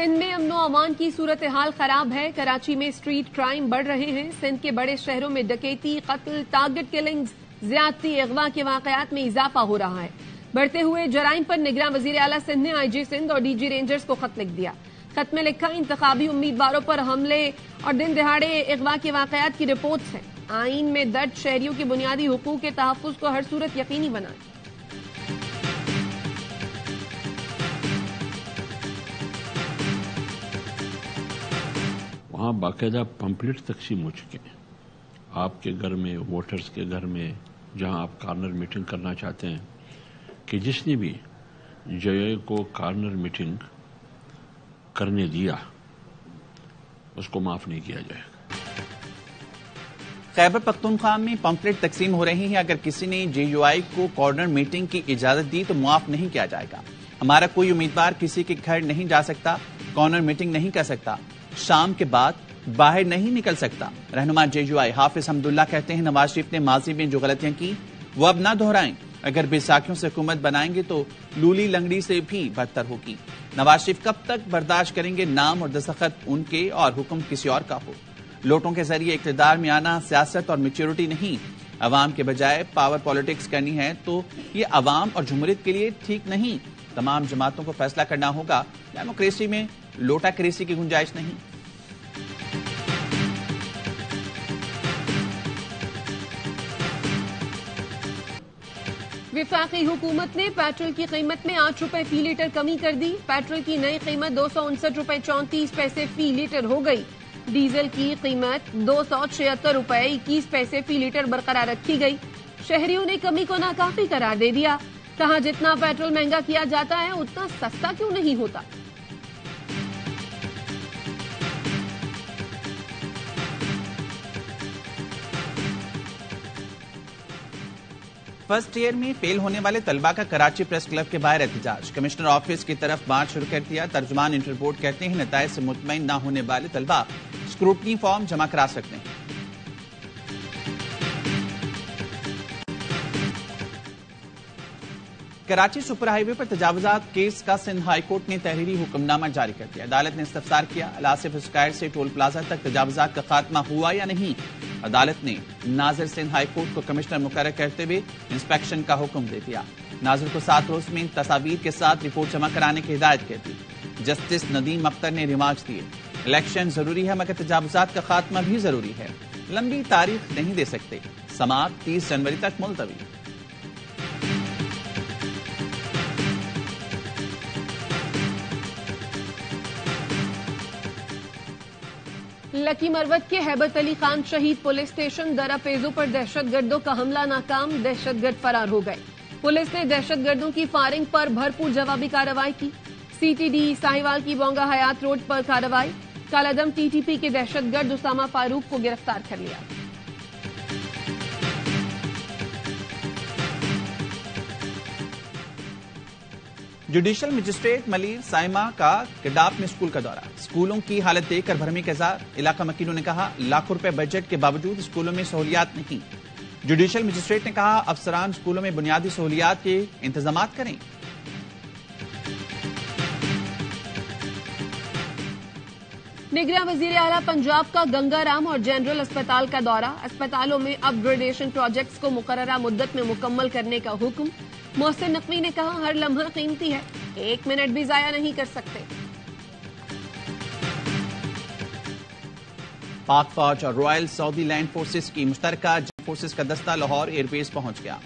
سندھ میں امن و امان کی صورتحال خراب ہے. کراچی میں اسٹریٹ کرائم بڑھ رہے ہیں. سندھ کے بڑے شہروں میں ڈکیتی، قتل، ٹارگٹ کلنگز، زیادتی، اغوا کے واقعات میں اضافہ ہو رہا ہے. بڑھتے ہوئے جرائم پر نگراں وزیر اعلیٰ سندھ نے آئی جی سندھ اور ڈی جی رینجرز کو خط لکھ دیا. خط میں لکھا انتخابی امیدواروں پر حملے اور دن دہاڑے اغوا کے واقعات کی رپورٹس ہیں. آئین میں درج شہریوں کے بنیادی حقوق کے تحفظ کو ہر صورت یقینی بنائیں. وہاں باقاعدہ پمپلیٹ تقسیم ہو چکے ہیں. آپ کے گھر میں، ووٹرز کے گھر میں، جہاں آپ کارنر میٹنگ کرنا چاہتے ہیں، کہ جس نے بھی جے کو کارنر میٹنگ کرنے دیا اس کو معاف نہیں کیا جائے گا. خیبر پختونخوا میں پمفلٹ تقسیم ہو رہی ہیں. اگر کسی نے جے یو آئی کو کارنر میٹنگ کی اجازت دی تو معاف نہیں کیا جائے گا. ہمارا کوئی امیدوار کسی کے گھر نہیں جا سکتا، کارنر میٹنگ نہیں کر سکتا، شام کے بعد باہر نہیں نکل سکتا. رہنما جے یو آئی حافظ حمداللہ کہتے ہیں نواز شریف نے ماضی میں جو غلطیاں کی وہ اب نہ دہرائیں. اگر بیساکھیوں سے حکومت بنائیں گے تو لولی لنگڑی سے بھی بدتر ہوگی. نواز شریف کب تک برداشت کریں گے نام اور دستخط ان کے اور حکم کسی اور کا ہو. لوٹوں کے ذریعے اقتدار میں آنا سیاست اور میچورٹی نہیں. عوام کے بجائے پاور پالیٹکس کرنی ہے تو یہ عوام اور جمہوریت کے لیے ٹھیک نہیں. تمام جماعتوں کو فیصلہ کرنا ہوگا. ڈیموکریسی میں لوٹا کریسی کی گنجائش نہیں. وفاقی حکومت نے پیٹرول کی قیمت میں 8 روپے فی لیٹر کمی کر دی. پیٹرول کی نئی قیمت 259 روپے 34 پیسے فی لیٹر ہو گئی. ڈیزل کی قیمت 276 روپے 21 پیسے فی لیٹر برقرار رکھی گئی. شہریوں نے کمی کو ناکافی قرار دے دیا. کہا جتنا پیٹرول مہنگا کیا جاتا ہے اتنا سستا کیوں نہیں ہوتا. فرسٹ ایئر میں فیل ہونے والے طلبہ کا کراچی پریس کلب کے باہر احتجاج. کمشنر آفس کی طرف مارچ شروع کر دیا. ترجمان انٹر بورڈ کہتے ہیں نتائج سے مطمئن نہ ہونے والے طلبہ اسکروٹنی فارم جمع کرا سکتے ہیں. کراچی سپر ہائی وے پر تجاوزات کیس کا سندھ ہائی کورٹ نے تحریری حکم نامہ جاری کر دیا. عدالت نے استفسار کیا آصف اسکائر سے ٹول پلازا تک تجاوزات کا خاتمہ ہوا یا نہیں. عدالت نے ناظر سندھ ہائی کورٹ کو کمشنر مقرر کرتے ہوئے انسپیکشن کا حکم دے دیا. ناظر کو 7 روز میں تصاویر کے ساتھ رپورٹ جمع کرانے کی ہدایت کر دی. جسٹس ندیم اختر نے ریمارکس دیے الیکشن ضروری ہے مگر تجاوزات کا خاتمہ بھی ضروری ہے. لمبی تاریخ نہیں دے سکتے. سماعت 30 جنوری تک ملتوی. لکی مروت کے ہیبت علی خان شہید پولیس اسٹیشن درہ پیزو پر دہشت گردوں کا حملہ ناکام. دہشت گرد فرار ہو گئے. پولیس نے دہشت گردوں کی فائرنگ پر بھرپور جوابی کارروائی کی. سی ٹی ڈی ساہیوال کی بونگا حیات روڈ پر کارروائی. کالعدم ٹی ٹی پی کے دہشت گرد اسامہ فاروق کو گرفتار کر لیا. جوڈیشل مجسٹریٹ ملیر سائمہ کا کڈاپ میں اسکول کا دورہ. اسکولوں کی حالت دیکھ کر بھرمی کا اظہار. علاقہ مکینوں نے کہا لاکھوں روپے بجٹ کے باوجود اسکولوں میں سہولیات نہیں. جوڈیشل مجسٹریٹ نے کہا افسران اسکولوں میں بنیادی سہولیات کے انتظامات کریں. نگراں وزیر اعلیٰ پنجاب کا گنگا رام اور جنرل اسپتال کا دورہ. اسپتالوں میں اپ گریڈیشن پروجیکٹس کو مقررہ مدت میں مکمل کرنے کا حکم. محسن نقوی نے کہا ہر لمحہ قیمتی ہے، 1 منٹ بھی ضائع نہیں کر سکتے. پاک فوج اور رائل سعودی لینڈ فورسز کی مشترکہ فورسز کا دستہ لاہور ایئر بیس پہنچ گیا.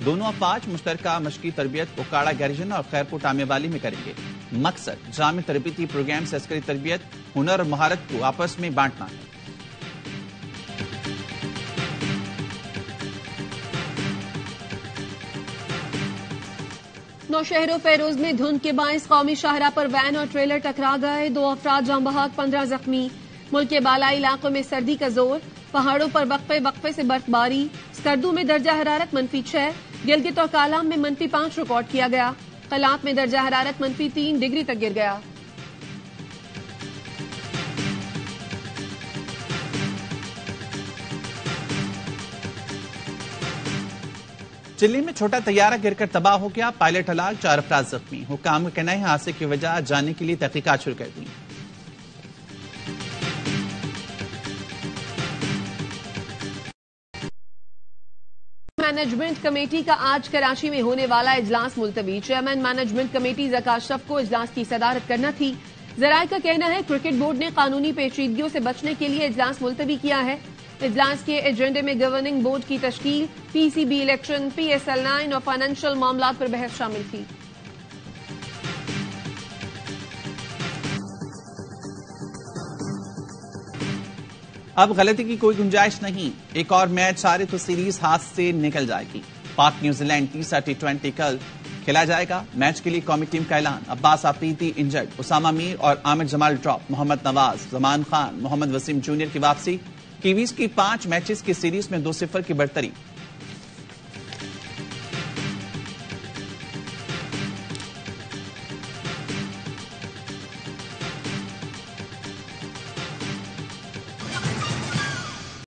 دونوں افواج مشترکہ مشقی تربیت اوکاڑا گیریجن اور خیرپور ٹامے والی میں کریں گے. مقصد جامع تربیتی پروگرام سے عسکری تربیت، ہنر اور مہارت کو آپس میں بانٹنا ہے. نوشہر و فیروز میں دھند کے باعث قومی شاہراہ پر وین اور ٹریلر ٹکرا گئے. 2 افراد جاں بحق، 15 زخمی. ملک کے بالائی علاقوں میں سردی کا زور. پہاڑوں پر وقفے وقفے سے برف باری. سکردو میں درجہ حرارت -6. گلگت اور کالام میں -5 ریکارڈ کیا گیا. قلات میں درجہ حرارت -3 ڈگری تک گر گیا. چلی میں چھوٹا طیارہ گر کر تباہ ہو گیا، پائلٹ ہلاک، 4 افراد زخمی۔ حکام کا کہنا ہے حادثے کی وجہ جاننے کے لیے تحقیقات شروع کر دی۔ مینجمنٹ کمیٹی کا آج کراچی میں ہونے والا اجلاس ملتوی۔ چیئرمین مینجمنٹ کمیٹی ذکا اشرف کو اجلاس کی صدارت کرنا تھی۔ ذرائع کا کہنا ہے کرکٹ بورڈ نے قانونی پیچیدگیوں سے بچنے کے لیے اجلاس ملتوی کیا ہے۔ اجلاس کے ایجنڈے میں گورننگ بورڈ کی تشکیل، P C B election, P S L 9 اور فائنینشل معاملات پر بحث شامل تھی۔ اب غلطی کی کوئی گنجائش نہیں، ایک اور میچ سارے تو سیریز ہاتھ سے نکل جائے گی۔ پاک نیوزی لینڈ تیسرا T20 کل کھیلا جائے گا۔ میچ کے لیے قومی ٹیم کا اعلان، عباس آفریدی انجرڈ، اسامہ میر اور عامر جمال ڈراپ، محمد نواز، زمان خان، محمد وسیم جونیئر کی واپسی۔ کیویز کی 5 میچز کی سیریز میں 2-0 کی برتری۔